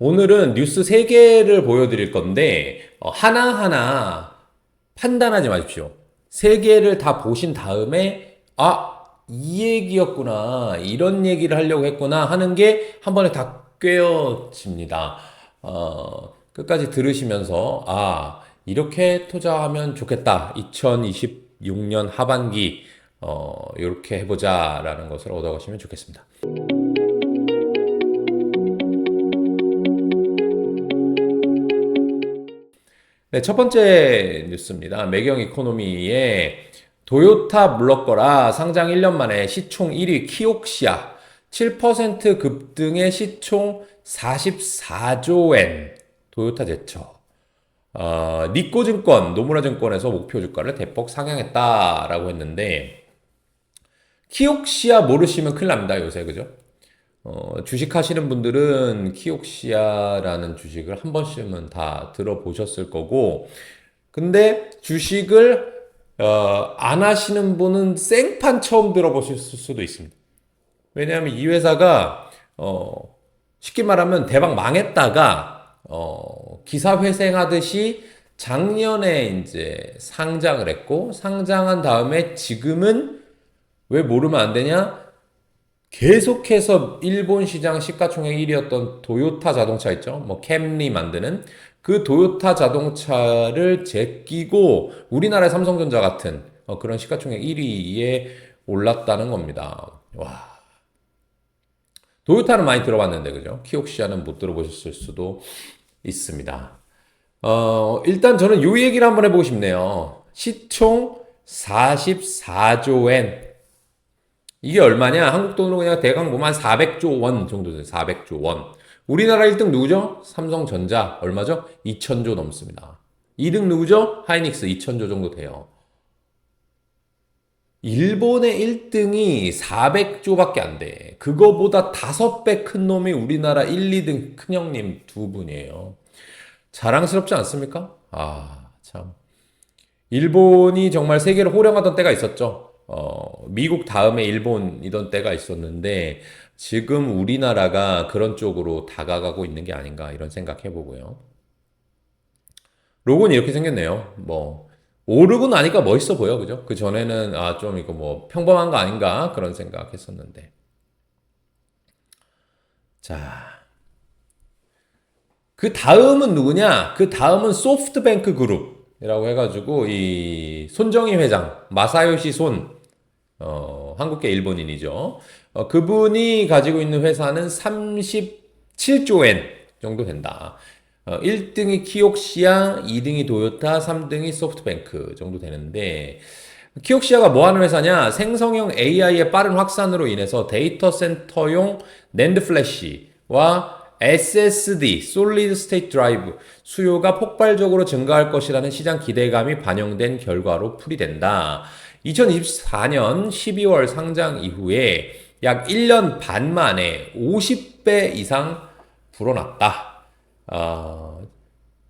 오늘은 뉴스 3개를 보여드릴 건데, 하나하나 판단하지 마십시오. 3개를 다 보신 다음에, 이 얘기였구나, 이런 얘기를 하려고 했구나 하는 게 한 번에 다 꿰어집니다. 끝까지 들으시면서, 이렇게 투자하면 좋겠다. 2026년 하반기, 이렇게 해보자라는 것을 얻어가시면 좋겠습니다. 네, 첫 번째 뉴스입니다. 매경 이코노미의 도요타 물렀거라 상장 1년 만에 시총 1위 키옥시아 7% 급등의 시총 44조 엔 도요타 제처 니코증권 노무라 증권에서 목표 주가를 대폭 상향했다라고 했는데 키옥시아 모르시면 큰일 납니다 요새 그죠? 주식 하시는 분들은 키옥시아라는 주식을 한 번씩은 다 들어보셨을 거고, 근데 주식을 안 하시는 분은 생판 처음 들어보실 수도 있습니다. 왜냐하면 이 회사가 쉽게 말하면 대박 망했다가 기사 회생하듯이 작년에 이제 상장을 했고 상장한 다음에 지금은 왜 모르면 안 되냐? 계속해서 일본 시장 시가총액 1위였던 도요타 자동차 있죠? 뭐 캠리 만드는 그 도요타 자동차를 제끼고 우리나라의 삼성전자 같은 그런 시가총액 1위에 올랐다는 겁니다. 와. 도요타는 많이 들어봤는데 그죠? 키옥시아는 못 들어보셨을 수도 있습니다. 일단 저는 요 얘기를 한번 해보고 싶네요. 시총 44조 엔. 이게 얼마냐? 한국 돈으로 그냥 대강 보면 한 400조 원 정도 돼요. 400조 원. 우리나라 1등 누구죠? 삼성전자. 얼마죠? 2000조 넘습니다. 2등 누구죠? 하이닉스 2000조 정도 돼요. 일본의 1등이 400조밖에 안 돼. 그거보다 5배 큰 놈이 우리나라 1, 2등 큰형님 두 분이에요. 자랑스럽지 않습니까? 참. 일본이 정말 세계를 호령하던 때가 있었죠. 미국 다음에 일본이던 때가 있었는데, 지금 우리나라가 그런 쪽으로 다가가고 있는 게 아닌가, 이런 생각 해보고요. 로고는 이렇게 생겼네요. 뭐, 오르고 나니까 멋있어 보여, 그죠? 그 전에는, 좀 이거 뭐, 평범한 거 아닌가, 그런 생각 했었는데. 자, 그 다음은 누구냐? 그 다음은 소프트뱅크 그룹이라고 해가지고, 이, 손정희 회장, 마사요시 손, 한국계 일본인이죠. 그분이 가지고 있는 회사는 37조 엔 정도 된다. 1등이 키옥시아, 2등이 도요타, 3등이 소프트뱅크 정도 되는데, 키옥시아가 뭐 하는 회사냐? 생성형 AI의 빠른 확산으로 인해서 데이터 센터용 낸드 플래시와 SSD, Solid State Drive 수요가 폭발적으로 증가할 것이라는 시장 기대감이 반영된 결과로 풀이된다. 2024년 12월 상장 이후에 약 1년 반 만에 50배 이상 불어났다.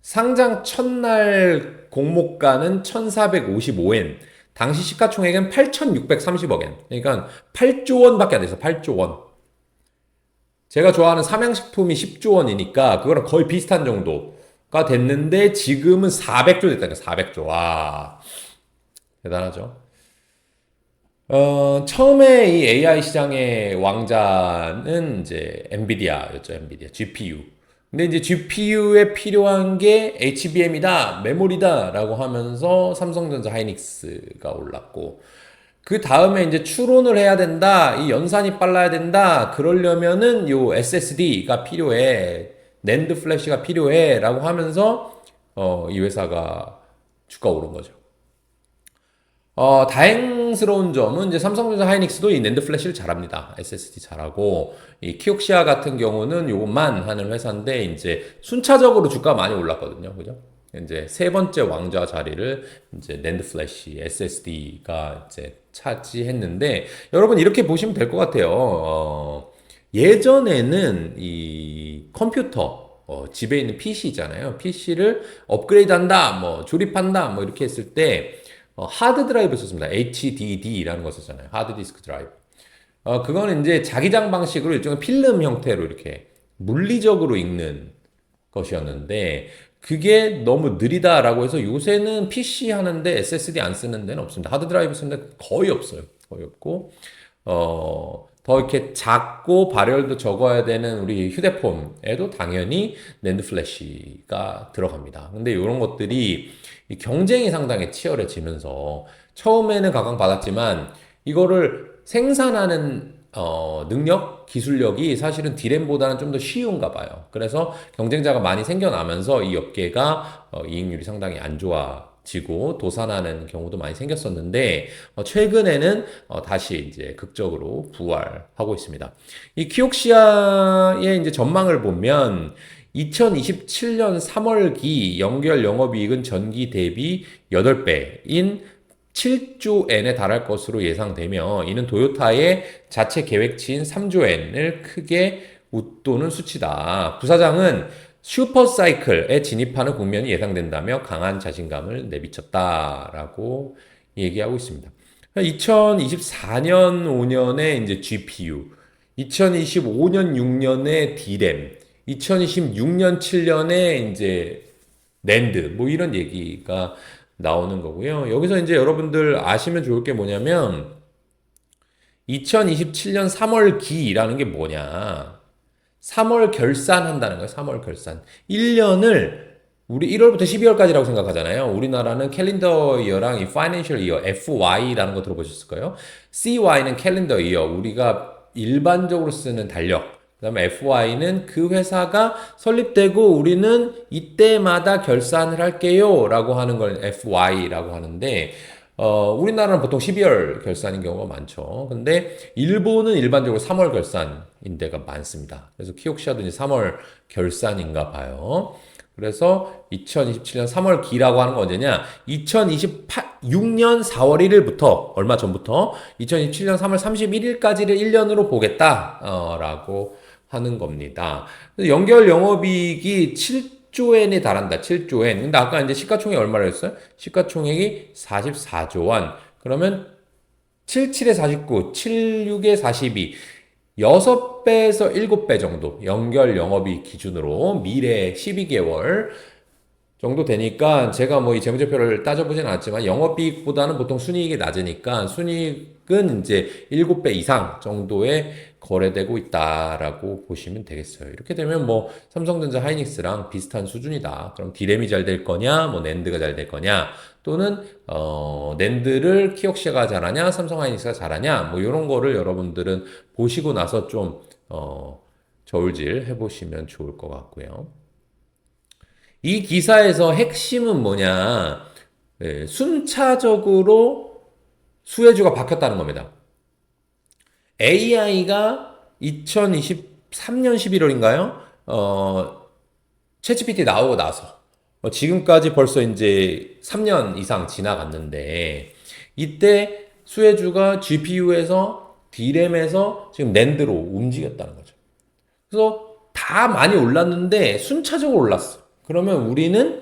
상장 첫날 공모가는 1,455엔, 당시 시가총액은 8,630억 엔. 그러니까 8조 원밖에 안 돼서 8조 원. 제가 좋아하는 삼양식품이 10조 원이니까 그거랑 거의 비슷한 정도가 됐는데 지금은 400조 됐다니까 400조. 와, 대단하죠. 처음에 이 AI 시장의 왕자는 이제 엔비디아였죠, 엔비디아. GPU. 근데 이제 GPU에 필요한 게 HBM이다, 메모리다 라고 하면서 삼성전자 하이닉스가 올랐고, 그 다음에 이제 추론을 해야 된다, 이 연산이 빨라야 된다, 그러려면은 요 SSD가 필요해, 낸드 플래시가 필요해 라고 하면서, 이 회사가 주가 오른 거죠. 다행스러운 점은 이제 삼성전자 하이닉스도 이 낸드 플래시를 잘합니다. SSD 잘하고, 이 키옥시아 같은 경우는 요것만 하는 회사인데, 이제 순차적으로 주가가 많이 올랐거든요. 그죠? 이제 세 번째 왕좌 자리를 이제 낸드 플래시, SSD가 이제 차지했는데, 여러분 이렇게 보시면 될 것 같아요. 예전에는 이 컴퓨터, 집에 있는 PC 있잖아요. PC를 업그레이드 한다, 뭐, 조립한다, 뭐, 이렇게 했을 때, 하드 드라이브 썼습니다. HDD라는 거 썼잖아요. 하드 디스크 드라이브. 그거는 이제 자기장 방식으로 일종의 필름 형태로 이렇게 물리적으로 읽는 것이었는데 그게 너무 느리다라고 해서 요새는 PC 하는데 SSD 안 쓰는 데는 없습니다. 하드드라이브 쓰는 데 거의 없어요. 거의 없고 더 이렇게 작고 발열도 적어야 되는 우리 휴대폰에도 당연히 낸드 플래시가 들어갑니다. 근데 이런 것들이 이 경쟁이 상당히 치열해지면서 처음에는 각광받았지만 이거를 생산하는 능력, 기술력이 사실은 디램보다는 좀 더 쉬운가 봐요. 그래서 경쟁자가 많이 생겨나면서 이 업계가 이익률이 상당히 안 좋아지고 도산하는 경우도 많이 생겼었는데 최근에는 다시 이제 극적으로 부활하고 있습니다. 이 키옥시아의 이제 전망을 보면 2027년 3월기 연결 영업이익은 전기 대비 8배인 7조 엔에 달할 것으로 예상되며 이는 도요타의 자체 계획치인 3조 엔을 크게 웃도는 수치다. 부사장은 슈퍼사이클에 진입하는 국면이 예상된다며 강한 자신감을 내비쳤다라고 얘기하고 있습니다. 2024년 5년에 이제 GPU, 2025년 6년에 D램, 2026년 7년에 이제 낸드 뭐 이런 얘기가 나오는 거고요. 여기서 이제 여러분들 아시면 좋을 게 뭐냐면 2027년 3월기라는 게 뭐냐? 3월 결산한다는 거예요. 3월 결산. 1년을 우리 1월부터 12월까지라고 생각하잖아요. 우리나라는 캘린더 이어랑 이 파이낸셜 이어 FY라는 거 들어보셨을 거예요. CY는 캘린더 이어 우리가 일반적으로 쓰는 달력. 그다음에 FY는 그 회사가 설립되고 우리는 이때마다 결산을 할게요 라고 하는 걸 FY라고 하는데 우리나라는 보통 12월 결산인 경우가 많죠. 근데 일본은 일반적으로 3월 결산인 데가 많습니다. 그래서 키옥시아도 이제 3월 결산인가 봐요. 그래서 2027년 3월 기라고 하는 건 언제냐? 2026년 4월 1일부터 얼마 전부터 2027년 3월 31일까지를 1년으로 보겠다 라고 하는 겁니다. 연결 영업이익이 7조엔에 달한다. 7조엔. 근데 아까 이제 시가총액 얼마를 했어요? 시가총액이 44조 원. 그러면 77에 49, 76에 42. 6배에서 7배 정도. 연결 영업이익 기준으로 미래 12개월 정도 되니까 제가 뭐 이 재무제표를 따져보진 않았지만 영업이익보다는 보통 순이익이 낮으니까 순이익은 이제 7배 이상 정도의 거래되고 있다라고 보시면 되겠어요. 이렇게 되면 뭐 삼성전자 하이닉스랑 비슷한 수준이다. 그럼 디램이 잘 될 거냐, 뭐 낸드가 잘 될 거냐, 또는 낸드를 키옥시아가 잘하냐, 삼성 하이닉스가 잘하냐, 뭐 이런 거를 여러분들은 보시고 나서 좀 저울질 해보시면 좋을 것 같고요. 이 기사에서 핵심은 뭐냐? 순차적으로 수혜주가 바뀌었다는 겁니다. AI가 2023년 11월인가요? 챗GPT 나오고 나서 지금까지 벌써 이제 3년 이상 지나갔는데 이때 수혜주가 GPU에서 D램에서 지금 낸드로 움직였다는 거죠. 그래서 다 많이 올랐는데 순차적으로 올랐어. 그러면 우리는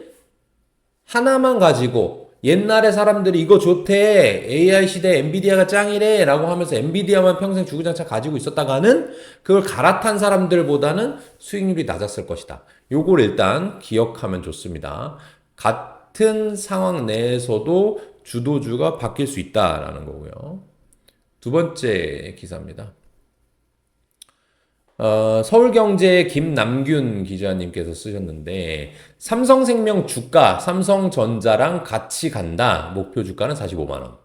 하나만 가지고 옛날에 사람들이 이거 좋대, AI 시대에 엔비디아가 짱이래 라고 하면서 엔비디아만 평생 주구장창 가지고 있었다가는 그걸 갈아탄 사람들보다는 수익률이 낮았을 것이다. 요걸 일단 기억하면 좋습니다. 같은 상황 내에서도 주도주가 바뀔 수 있다라는 거고요. 두 번째 기사입니다. 서울경제 김남균 기자님께서 쓰셨는데 삼성생명 주가 삼성전자랑 같이 간다. 목표 주가는 45만 원.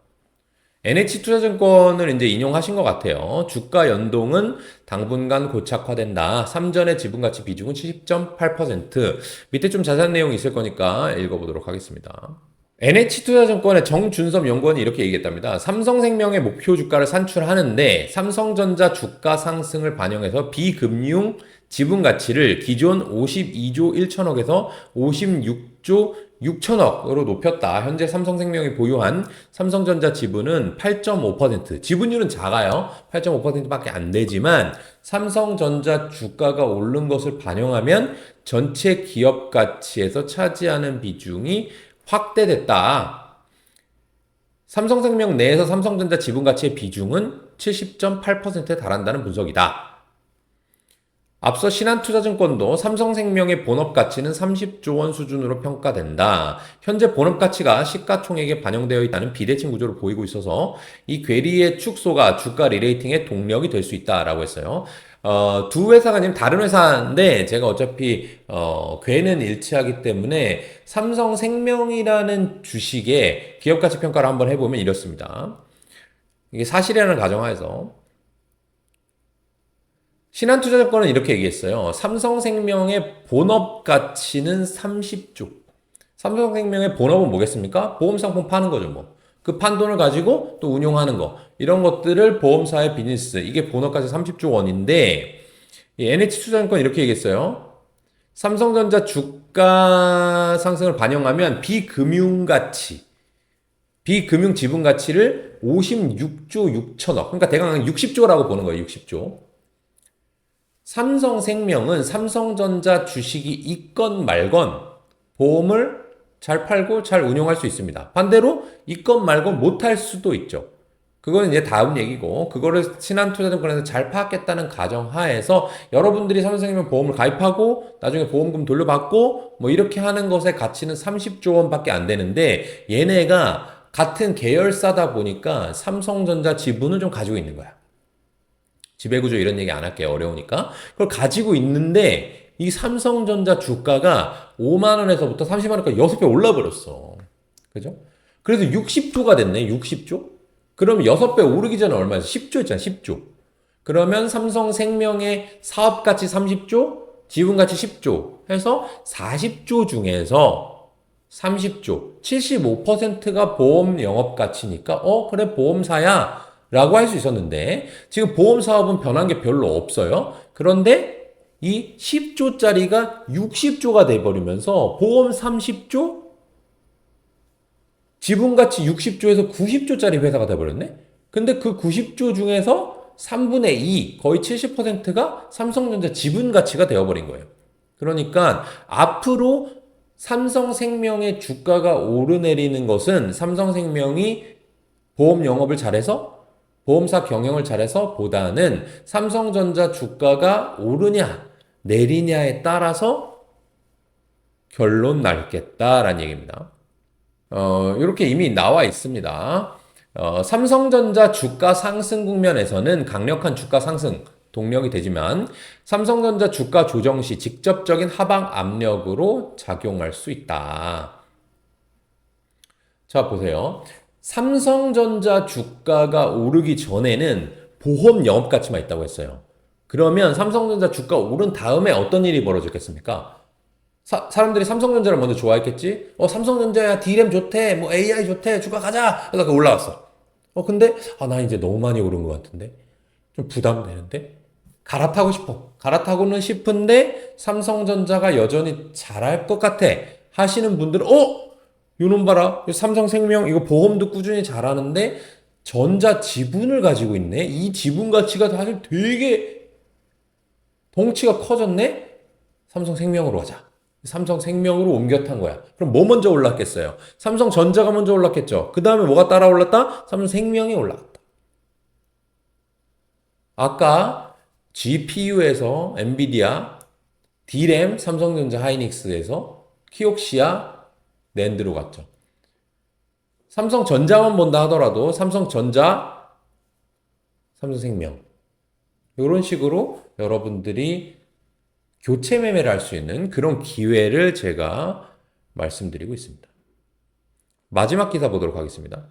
NH투자증권을 이제 인용하신 것 같아요. 주가 연동은 당분간 고착화된다. 삼전의 지분가치 비중은 70.8%. 밑에 좀 자세한 내용이 있을 거니까 읽어보도록 하겠습니다. NH투자증권의 정준섭 연구원이 이렇게 얘기했답니다. 삼성생명의 목표 주가를 산출하는데 삼성전자 주가 상승을 반영해서 비금융 지분 가치를 기존 52조 1천억에서 56조 6천억으로 높였다. 현재 삼성생명이 보유한 삼성전자 지분은 8.5%. 지분율은 작아요. 8.5%밖에 안 되지만 삼성전자 주가가 오른 것을 반영하면 전체 기업 가치에서 차지하는 비중이 확대됐다. 삼성생명 내에서 삼성전자 지분 가치의 비중은 70.8%에 달한다는 분석이다. 앞서 신한투자증권도 삼성생명의 본업 가치는 30조 원 수준으로 평가된다. 현재 본업 가치가 시가총액에 반영되어 있다는 비대칭 구조를 보이고 있어서 이 괴리의 축소가 주가 리레이팅의 동력이 될 수 있다라고 했어요. 두 회사가 아니면 다른 회사인데 제가 어차피 궤는 일치하기 때문에 삼성생명이라는 주식의 기업가치 평가를 한번 해보면 이렇습니다. 이게 사실이라는 가정하에서 신한투자증권은 이렇게 얘기했어요. 삼성생명의 본업 가치는 30조. 삼성생명의 본업은 뭐겠습니까? 보험상품 파는 거죠, 뭐. 그 판 돈을 가지고 또 운용하는 거. 이런 것들을 보험사의 비즈니스. 이게 본업 가치 30조 원인데, 이 NH투자증권 이렇게 얘기했어요. 삼성전자 주가 상승을 반영하면 비금융 지분 가치를 56조 6천억. 그러니까 대강 60조라고 보는 거예요, 60조. 삼성생명은 삼성전자 주식이 있건 말건 보험을 잘 팔고 잘 운용할 수 있습니다. 반대로 있건 말건 못할 수도 있죠. 그거는 이제 다음 얘기고, 그거를 신한투자증권에서 잘 파악했다는 가정하에서 여러분들이 삼성생명 보험을 가입하고 나중에 보험금 돌려받고 뭐 이렇게 하는 것의 가치는 30조 원밖에 안 되는데, 얘네가 같은 계열사다 보니까 삼성전자 지분을 좀 가지고 있는 거야. 지배구조 이런 얘기 안 할게요. 어려우니까. 그걸 가지고 있는데 이 삼성전자 주가가 5만 원에서부터 30만 원까지 6배 올라버렸어. 그죠? 그래서 60조가 됐네. 60조? 그럼 6배 오르기 전에 얼마였어? 10조 있잖아. 10조. 그러면 삼성생명의 사업가치 30조, 지분가치 10조 해서 40조 중에서 30조, 75%가 보험 영업가치니까 그래 보험사야 라고 할 수 있었는데 지금 보험 사업은 변한 게 별로 없어요. 그런데 이 10조짜리가 60조가 돼버리면서 보험 30조, 지분가치 60조에서 90조짜리 회사가 돼버렸네? 근데 그 90조 중에서 3분의 2, 거의 70%가 삼성전자 지분가치가 되어버린 거예요. 그러니까 앞으로 삼성생명의 주가가 오르내리는 것은 삼성생명이 보험 영업을 잘해서 보험사 경영을 잘해서 보다는 삼성전자 주가가 오르냐 내리냐에 따라서 결론 날겠다라는 얘기입니다. 이렇게 이미 나와 있습니다. 삼성전자 주가 상승 국면에서는 강력한 주가 상승 동력이 되지만 삼성전자 주가 조정 시 직접적인 하방 압력으로 작용할 수 있다. 자, 보세요. 삼성전자 주가가 오르기 전에는 보험 영업가치만 있다고 했어요. 그러면 삼성전자 주가 오른 다음에 어떤 일이 벌어졌겠습니까? 사람들이 삼성전자를 먼저 좋아했겠지? 삼성전자야, D램 좋대, 뭐 AI 좋대, 주가 가자! 그래서 올라왔어. 근데, 나 이제 너무 많이 오른 것 같은데? 좀 부담되는데? 갈아타고 싶어. 갈아타고는 싶은데, 삼성전자가 여전히 잘할 것 같아. 하시는 분들은, 요놈 봐라. 삼성생명 이거 보험도 꾸준히 잘하는데 전자 지분을 가지고 있네. 이 지분 가치가 사실 되게 덩치가 커졌네. 삼성생명으로 하자. 삼성생명으로 옮겨 탄 거야. 그럼 뭐 먼저 올랐겠어요? 삼성전자가 먼저 올랐겠죠. 그 다음에 뭐가 따라 올랐다? 삼성생명이 올랐다. 아까 GPU에서 엔비디아, D램 삼성전자 하이닉스에서 키옥시아 낸드로 갔죠. 삼성전자만 본다 하더라도 삼성전자, 삼성생명 이런 식으로 여러분들이 교체 매매를 할 수 있는 그런 기회를 제가 말씀드리고 있습니다. 마지막 기사 보도록 하겠습니다.